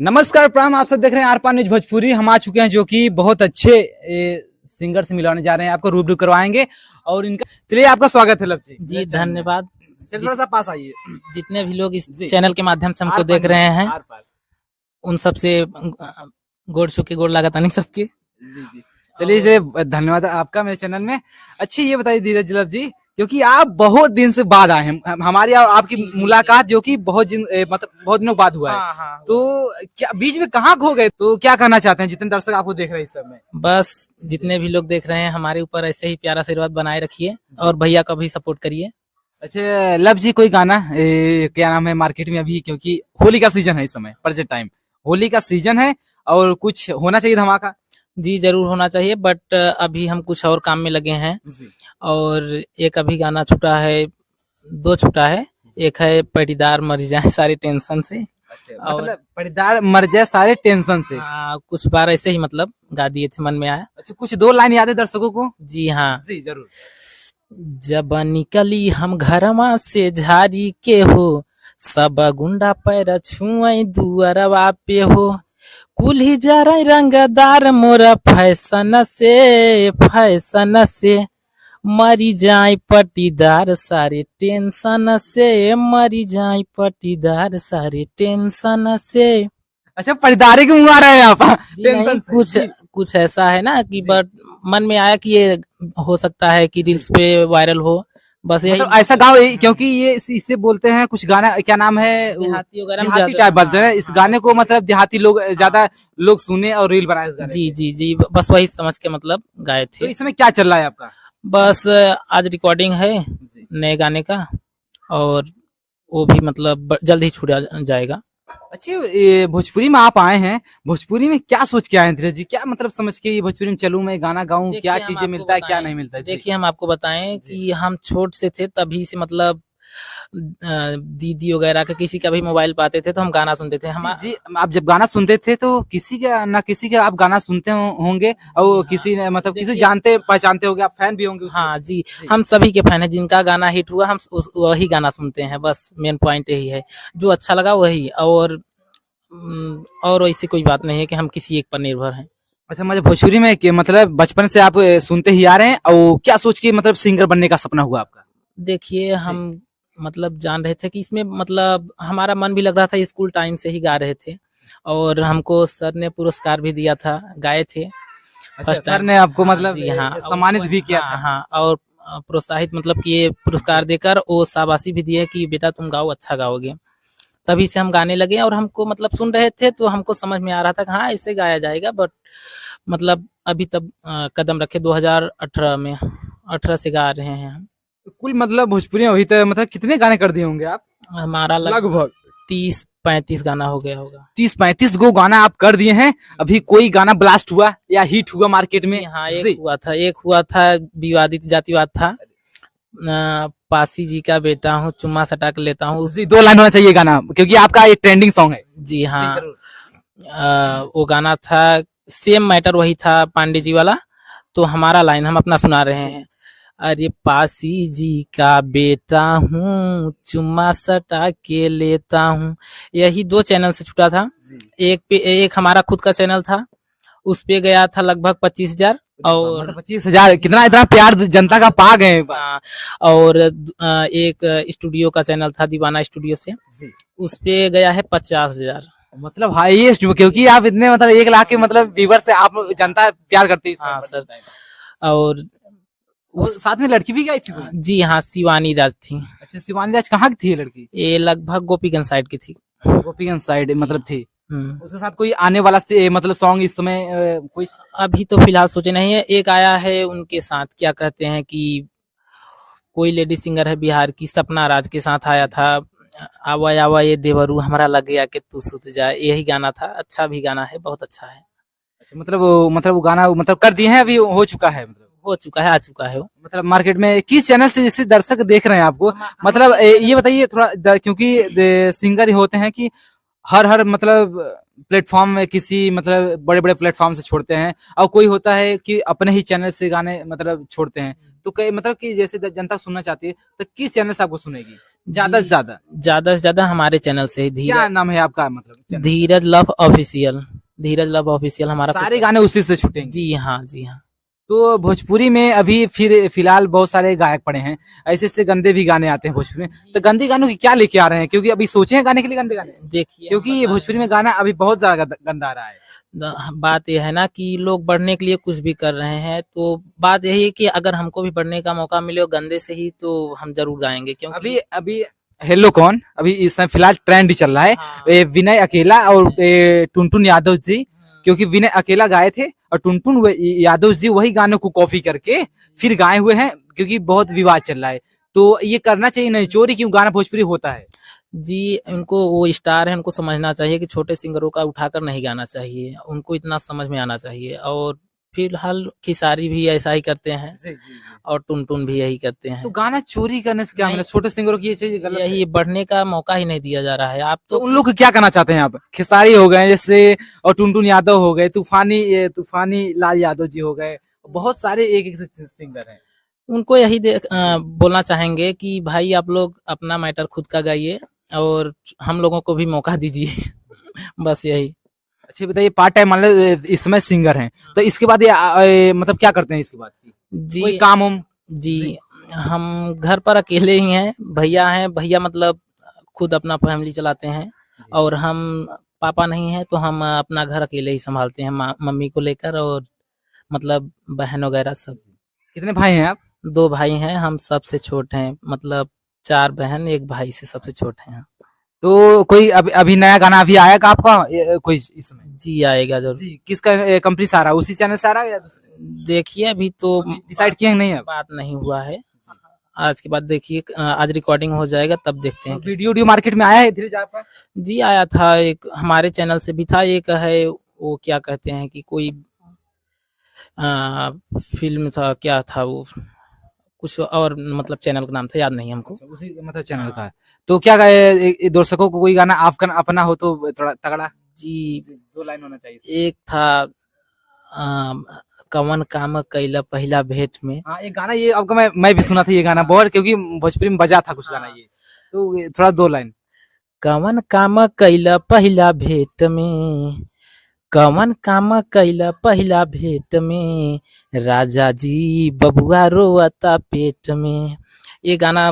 नमस्कार प्राम, आप सब देख रहे हैं आर-पार न्यूज भोजपुरी। हम आ चुके हैं जो कि बहुत अच्छे सिंगर से मिलाने जा रहे हैं, आपको रूबरू करवाएंगे और इनका चलिए आपका स्वागत है लब जी। जी धन्यवाद। चलिए थोड़ा सा पास आइए। जितने भी लोग इस चैनल के माध्यम से हमको देख रहे हैं उन सबसे गोड़ छुके गोड़ लागत नहीं सबके। जी जी चलिए धन्यवाद आपका मेरे चैनल में। अच्छी ये बताइए धीरज लब जी, क्योंकि आप बहुत दिन से बाद आए हैं, हमारी और आपकी मुलाकात जो कि बहुत दिनों बाद हुआ है। हाँ। तो क्या बीच में कहाँ खो गए? तो क्या कहना चाहते हैं जितने दर्शक आपको देख रहे हैं इस समय? बस जितने भी लोग देख रहे हैं हमारे ऊपर ऐसे ही प्यारा आशीर्वाद बनाए रखिए और भैया का भी सपोर्ट करिए। अच्छा लब जी, कोई गाना क्या नाम है मार्केट में अभी, क्योंकि होली का सीजन है इस समय, प्रेजेंट टाइम होली का सीजन है और कुछ होना चाहिए धमाका। जी जरूर होना चाहिए, बट अभी हम कुछ और काम में लगे हैं और एक अभी गाना छूटा है, दो छूटा है। एक है पटीदार मर जाए सारे टेंशन से। अच्छा, मतलब पटीदार मर जाए सारे टेंशन से। कुछ बार ऐसे ही मतलब गा दिए थे, मन में आया। अच्छा, कुछ दो लाइन याद है दर्शकों को? जी हाँ जी जरूर। जब निकली हम घरमा से झाड़ी के हो, सब गुंडा पैर छुए दुअरवा पे हो, कुल्ही जरा रंगदार मोरा फैशन से मरी जाए पटीदार सारे टेंशन से, मरी जाए पटीदार सारे टेंशन से। अच्छा, पटीदारी के मुंह आ रहे हैं आप? टेंशन कुछ ऐसा है ना कि बट मन में आया कि ये हो सकता है कि रील्स पे वायरल हो, बस यही। मतलब ऐसा गाँव, क्योंकि ये इससे बोलते हैं कुछ गाना, क्या नाम है, देहाती वगैरह देहाती टाइप बोलते हैं इस गाने को, मतलब देहाती लोग ज्यादा लोग सुने और रील बनाए इस गाने। जी जी जी बस वही समझ के मतलब गाए थे। तो इस समय क्या चल रहा है आपका? बस आज रिकॉर्डिंग है नए गाने का और वो भी मतलब जल्द ही छूट जाएगा। अच्छा, ये भोजपुरी में आप आए हैं, भोजपुरी में क्या सोच के आए हैं धीरज जी? क्या मतलब समझ के ये भोजपुरी में चलूं मैं, गाना गाऊं, क्या चीजें मिलता है क्या नहीं मिलता है? देखिए हम आपको बताएं कि हम छोट से थे तभी से मतलब दीदी वगैरह का किसी का भी मोबाइल पाते थे तो हम गाना सुनते थे। हम जी, आप जब गाना सुनते थे तो किसी का आप गाना सुनते होंगे और किसी ने मतलब किसी जानते पहचानते होंगे, आप फैन भी होंगे उसके। हाँ जी, हम सभी के फैन हैं, जिनका गाना हिट हुआ हम वही गाना सुनते हैं। बस मेन पॉइंट यही है, जो अच्छा लगा वही, और ऐसी कोई बात नहीं है कि हम किसी एक पर निर्भर हैं। अच्छा, मुझे भोजपुरी में मतलब बचपन से आप सुनते ही आ रहे हैं, और क्या सोच के मतलब सिंगर बनने का सपना हुआ आपका? देखिए हम मतलब जान रहे थे कि इसमें मतलब हमारा मन भी लग रहा था, स्कूल टाइम से ही गा रहे थे और हमको सर ने पुरस्कार भी दिया था, गाए थे। अच्छा, सर ने आपको मतलब जी हाँ सम्मानित भी किया था? हाँ, और प्रोत्साहित मतलब कि ये पुरस्कार देकर वो शाबाशी भी दिए कि बेटा तुम गाओ, अच्छा गाओगे। तभी से हम गाने लगे और हमको मतलब सुन रहे थे तो हमको समझ में आ रहा था कि हाँ ऐसे गाया जाएगा, बट मतलब अभी तब कदम रखे 2018 में, 18 से गा रहे हैं हम। कुल मतलब भोजपुरी में अभी तक मतलब कितने गाने कर दिए होंगे आप? हमारा लगभग 30-35 गाना हो गया होगा। 30-35 गो गाना आप कर दिए हैं। अभी कोई गाना ब्लास्ट हुआ या हिट हुआ मार्केट में? हाँ एक हुआ था विवादित जातिवाद था, पासी जी का बेटा हूँ चुम्मा सटा के लेता हूँ। उसी 2 लाइन होना चाहिए गाना, क्योंकि आपका ये ट्रेंडिंग सॉन्ग है। जी हाँ, वो गाना था सेम मैटर वही था पांडे जी वाला। तो हमारा लाइन हम अपना सुना रहे हैं, अरे पासी जी का बेटा हूँ चुम्मा सटा के लेता हूँ। यही 2 चैनल से छूटा था। एक हमारा खुद का चैनल था, उस पे गया था लगभग 25,000 और 25,000 कितना इतना प्यार जनता का पा गए। और एक स्टूडियो का चैनल था दीवाना स्टूडियो से, उस पे गया है 50,000। मतलब हाईएस्ट, क्योंकि आप इतने मतलब 1 लाख के मतलब व्यूअर से आप जनता प्यार करती है। हाँ सर, और साथ में लड़की भी गई थी? जी हाँ, शिवानी राज थी। अच्छा, शिवानी राज कहाँ की थी ये लड़की? ये लगभग गोपीगंज साइड की थी। गोपीगंज साइड मतलब थी। उसके साथ कोई आने वाला से मतलब सॉन्ग इस समय कोई? अभी तो फिलहाल सोचे नहीं है। एक आया है उनके साथ, क्या कहते हैं कि कोई लेडी सिंगर है बिहार की, सपना राज के साथ आया था, आवा आवा ये देवरू हमारा लग गया कि तू सुत जाए, यही गाना था। अच्छा भी गाना है, बहुत अच्छा है। अच्छा, मतलब वो गाना मतलब कर दिए हैं, अभी हो चुका है? हो चुका है, आ चुका है वो। मतलब मार्केट में किस चैनल से जैसे दर्शक देख रहे हैं आपको, मतलब ये बताइए थोड़ा, क्योंकि सिंगर ही होते हैं कि हर मतलब प्लेटफॉर्म में किसी मतलब बड़े बड़े प्लेटफॉर्म से छोड़ते हैं, और कोई होता है कि अपने ही चैनल से गाने मतलब छोड़ते हैं, तो कई मतलब कि जैसे जनता सुनना चाहती है तो किस चैनल से आपको सुनेगी ज्यादा से ज्यादा? ज्यादा से ज्यादा हमारे चैनल से ही, क्या नाम है आपका मतलब चैनल? धीरज लव ऑफिशियल, धीरज लव ऑफिशियल हमारा सारे गाने उसी से छूटेंगे? जी हाँ, जी हाँ। तो भोजपुरी में अभी फिर फिलहाल बहुत सारे गायक पड़े हैं, ऐसे ऐसे गंदे भी गाने आते हैं भोजपुरी में, तो गंदे गानों की क्या लेके आ रहे हैं? क्योंकि अभी सोचे हैं गाने के लिए गंदे गाने, देखिए क्योंकि ये भोजपुरी में गाना अभी बहुत ज्यादा गंदा आ रहा है। बात यह है ना कि लोग बढ़ने के लिए कुछ भी कर रहे हैं, तो बात यही है कि अगर हमको भी बढ़ने का मौका मिले और गंदे से ही, तो हम जरूर गाएंगे, क्योंकि अभी अभी हेलो कौन अभी इस समय फिलहाल ट्रेंड ही चल रहा है, हाँ। विनय अकेला और टुनटुन यादव जी, क्योंकि विनय अकेला गाए थे और टुनटुन यादव जी वही गानों को कॉपी करके फिर गाए हुए हैं, क्योंकि बहुत विवाद चल रहा है। तो ये करना चाहिए नहीं, चोरी क्यों गाना भोजपुरी होता है? जी, उनको, वो स्टार है, उनको समझना चाहिए कि छोटे सिंगरों का उठाकर नहीं गाना चाहिए, उनको इतना समझ में आना चाहिए। और फिलहाल खेसारी भी ऐसा ही करते हैं जी, जी, जी। और टुनटुन भी यही करते तो हैं। गाना चोरी करने से क्या नहीं, मतलब छोटे सिंगरों की ये चीज गलत है? यही बढ़ने का मौका ही नहीं दिया जा रहा है। आप तो तो उन लोग को क्या करना चाहते हैं आप? खेसारी हो गए जैसे, और टुनटुन यादव हो गए, तूफानी लाल यादव जी हो गए, बहुत सारे एक एक सिंगर हैं। उनको यही बोलना चाहेंगे कि भाई आप लोग अपना मैटर खुद का गाइए और हम लोगों को भी मौका दीजिए। बस यही। अच्छा बताइए, पार्ट टाइम मान लो इसमें सिंगर हैं, तो इसके बाद मतलब क्या करते हैं इसके बाद? जी कोई काम उम? जी, हम घर पर अकेले ही हैं, भैया हैं, भैया मतलब खुद अपना फैमिली चलाते हैं, और हम पापा नहीं हैं, तो हम अपना घर अकेले ही संभालते हैं, मम्मी को लेकर, और मतलब बहन वगैरह सब। कितने भाई हैं आप? 2 भाई हैं, हम सबसे छोटे हैं, मतलब 4 बहन, 1 भाई से सबसे छोटे हैं। तो कोई अभी नया गाना अभी आया का आपका कोई इसमें? जी, आएगा जरूर। जी, किसका कंपनी से आ रहा है? उसी चैनल से आ रहा है या देखिए अभी तो डिसाइड किए नहीं है? बात नहीं हुआ है, आज के बाद देखिए, आज रिकॉर्डिंग हो जाएगा तब देखते हैं। वीडियो वीडियो मार्केट में आया है धीरे आपका? जी आया था, एक हमारे चैनल से भी था, एक है वो क्या कहते हैं कि कोई फिल्म था, क्या था वो, कुछ और मतलब चैनल का नाम था, याद नहीं हमको। उसी मतलब चैनल का है। तो क्या दर्शकों को कोई गाना आपका अपना हो तो थोड़ा तगड़ा जी, 2 लाइन होना चाहिए। एक था कवन काम कैला पहला भेंट में। हाँ, एक गाना ये आपका मैं भी सुना था ये गाना बहुत, क्योंकि भोजपुरी में बजा था कुछ गाना ये, तो थोड़ा 2 लाइन। कवन काम कैला पहला भेंट में, कवन काम कैला पहला भेंट में, राजा जी बबुआ रोता पेट में। ये गाना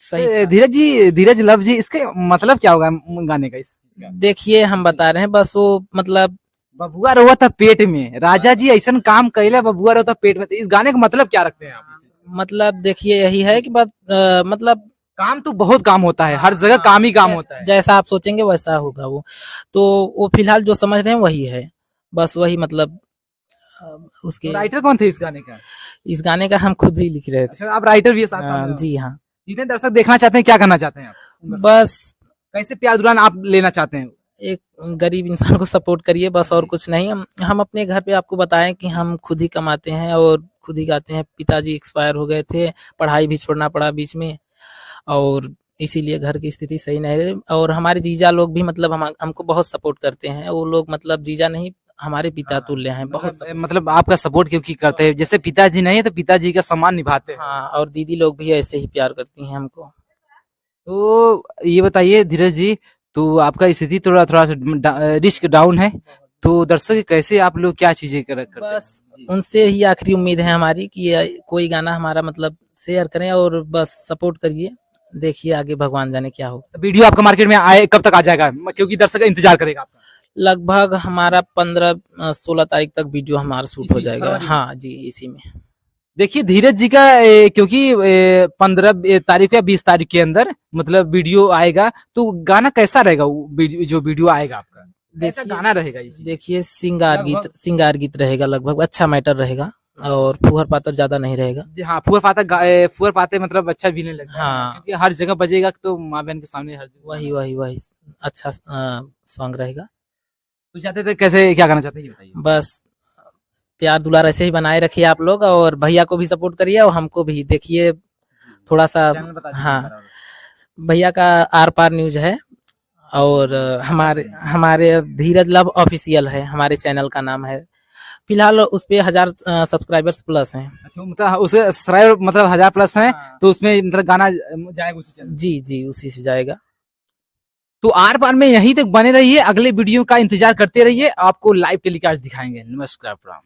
सही था। धीरज लव जी, इसके मतलब क्या होगा गाने का? इस देखिए हम बता रहे हैं, बस वो मतलब बबुआ रोआ था पेट में, राजा जी ऐसा काम कैला बबुआ रोता पेट में, तो इस गाने का मतलब क्या रखते हैं आप? मतलब देखिए यही है कि बात मतलब काम तो बहुत काम होता है, हर जगह काम ही काम होता है। जैसा आप सोचेंगे वैसा होगा वो, तो वो फिलहाल जो समझ रहे हैं वही है, बस वही मतलब उसके। तो राइटर कौन थे इस गाने का? इस गाने का हम खुद ही लिख रहे थे। अच्छा, आप राइटर भी है साथ साथ? जी हाँ। जितने दर्शक देखना चाहते हैं क्या करना चाहते हैं आप? बस कैसे प्यार दुलान आप लेना चाहते हैं? एक गरीब इंसान को सपोर्ट करिए, बस और कुछ नहीं। हम अपने घर पे आपको बताएं कि हम खुद ही कमाते हैं और खुद ही गाते हैं। पिताजी एक्सपायर हो गए थे, पढ़ाई भी छोड़ना पड़ा बीच में, और इसीलिए घर की स्थिति सही नहीं रही। और हमारे जीजा लोग भी मतलब हमको बहुत सपोर्ट करते हैं, वो लोग मतलब जीजा नहीं, हमारे पिता तुल्य हैं, बहुत मतलब आपका सपोर्ट क्योंकि करते हैं, जैसे पिताजी नहीं है तो पिताजी का सम्मान निभाते हैं। हाँ, और दीदी लोग भी ऐसे ही प्यार करती हैं हमको। तो ये बताइए धीरज जी, तो आपका स्थिति थोड़ा थोड़ा सा रिस्क डाउन है, तो दर्शक कैसे आप लोग क्या चीजें करते हैं? बस उनसे ही आखिरी उम्मीद है हमारी कि कोई गाना हमारा मतलब शेयर करें और बस सपोर्ट करिए, देखिए आगे भगवान जाने क्या हो। वीडियो आपका मार्केट में आए कब तक आ जाएगा, क्योंकि दर्शक इंतजार करेगा आपका? लगभग हमारा 15-16 तारीख तक वीडियो हमारा शूट हो जाएगा। हाँ जी, इसी में। देखिए धीरज जी का क्योंकि 15 तारीख या 20 तारीख के अंदर मतलब वीडियो आएगा, तो गाना कैसा रहेगा? जो वीडियो आएगा आपका कैसा गाना रहेगा? देखिए सिंगार गीत रहेगा, लगभग अच्छा मैटर रहेगा, और फुहर पातर ज्यादा नहीं रहेगा। हाँ, फुहर पाते मतलब अच्छा भी नहीं लगता। हाँ, क्योंकि हर जगह बजेगा तो माँ बहन के सामने हर जगह वही अच्छा सॉन्ग रहेगा। तो चाहते थे कैसे, क्या करना चाहते हैं बताइए? बस प्यार दुलार ऐसे ही बनाए रखिए आप लोग, और भैया को भी सपोर्ट करिए और हमको भी देखिए थोड़ा सा। हाँ, भैया का आर पार न्यूज है, और हमारे हमारे धीरज लव ऑफिशियल है हमारे चैनल का नाम है। फिलहाल उस पे 1000 सब्सक्राइबर्स प्लस हैं। अच्छा, मतलब उसे सब्सक्राइबर मतलब 1000 प्लस हैं, हाँ। तो उसमें मतलब गाना जाएगा उसी चैनल। जी जी उसी से जाएगा। तो आर पार में यहीं तक बने रहिए, अगले वीडियो का इंतजार करते रहिए, आपको लाइव टेलीकास्ट दिखाएंगे। नमस्कार, प्रणाम।